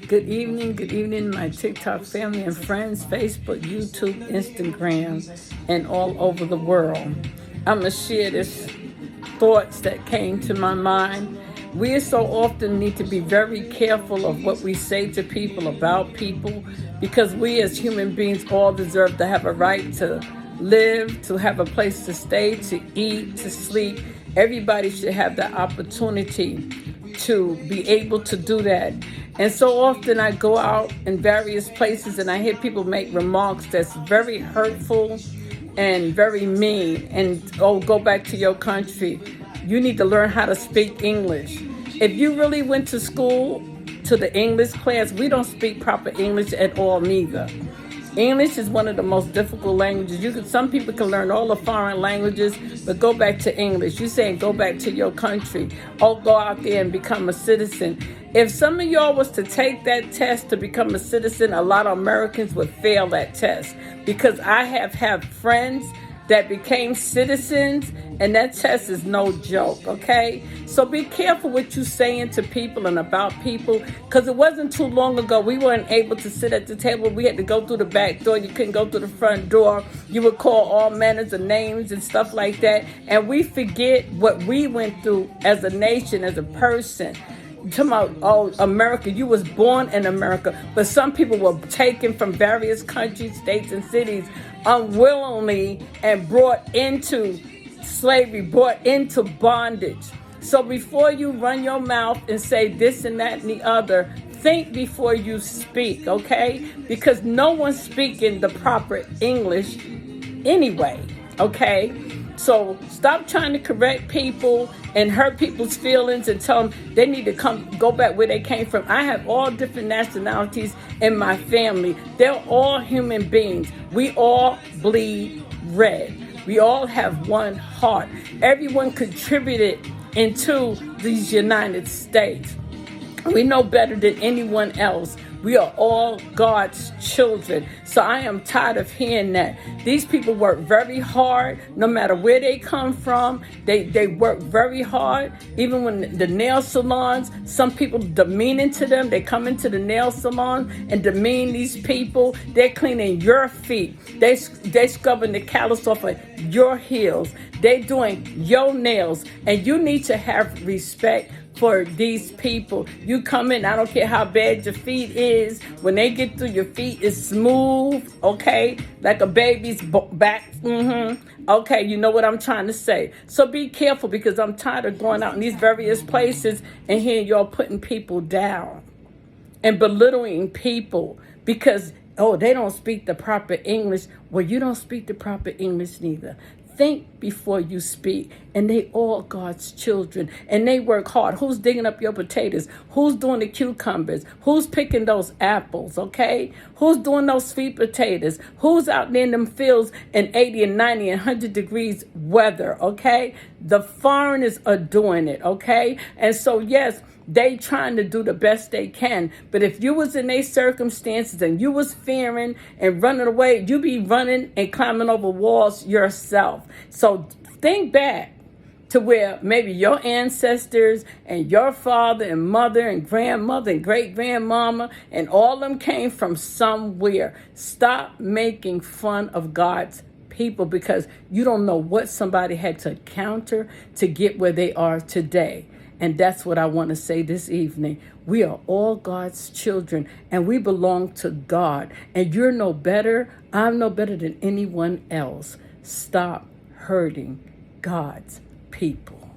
Good evening, my TikTok family and friends, Facebook, YouTube, Instagram, and all over the world. I'm going to share this thoughts that came to my mind. We so often need to be very careful of what we say to people about people because we as human beings all deserve to have a right to live, to have a place to stay, to eat, to sleep. Everybody should have the opportunity to be able to do that. And so often I go out in various places and I hear people make remarks that's very hurtful and very mean. And go back to your country. You need to learn how to speak English. If you really went to school to the English class, we don't speak proper English at all neither. English is one of the most difficult languages. Some people can learn all the foreign languages, but go back to English. You're saying go back to your country. Go out there and become a citizen. If some of y'all was to take that test to become a citizen, a lot of Americans would fail that test. Because I have had friends that became citizens, and that test is no joke, okay? So be careful what you're saying to people and about people, because it wasn't too long ago we weren't able to sit at the table. We had to go through the back door. You couldn't go through the front door. You would call all manners of names and stuff like that, and we forget what we went through as a nation, as a person. Talking about, America, you was born in America, but some people were taken from various countries, states, and cities unwillingly and brought into slavery, brought into bondage. So before you run your mouth and say this and that and the other, think before you speak, okay? Because no one's speaking the proper English anyway, okay? So stop trying to correct people and hurt people's feelings and tell them they need to go back where they came from. I have all different nationalities in my family. They're all human beings. We all bleed red. We all have one heart. Everyone contributed into these United States. We know better than anyone else. We are all God's children. So I am tired of hearing that. These people work very hard, no matter where they come from. They work very hard. Even when the nail salons, some people demeaning to them. They come into the nail salon and demean these people. They're cleaning your feet. They scrubbing the callus off of your heels. They're doing your nails. And you need to have respect for these people. You come in, I don't care how bad your feet is. When they get through, your feet is smooth, okay? Like a baby's back. Okay, you know what I'm trying to say. So be careful, because I'm tired of going out in these various places and hearing y'all putting people down and belittling people because, they don't speak the proper English. Well, you don't speak the proper English neither. Think before you speak. And they all God's children. And they work hard. Who's digging up your potatoes? Who's doing the cucumbers? Who's picking those apples, okay? Who's doing those sweet potatoes? Who's out there in them fields in 80 and 90 and 100 degrees weather, okay? The foreigners are doing it, okay? And so, yes, they trying to do the best they can. But if you was in their circumstances and you was fearing and running away, you be running and climbing over walls yourself. So think back to where maybe your ancestors and your father and mother and grandmother and great-grandmama and all of them came from somewhere. Stop making fun of God's people, because you don't know what somebody had to encounter to get where they are today. And that's what I want to say this evening. We are all God's children, and we belong to God. And you're no better. I'm no better than anyone else. Stop hurting God's people.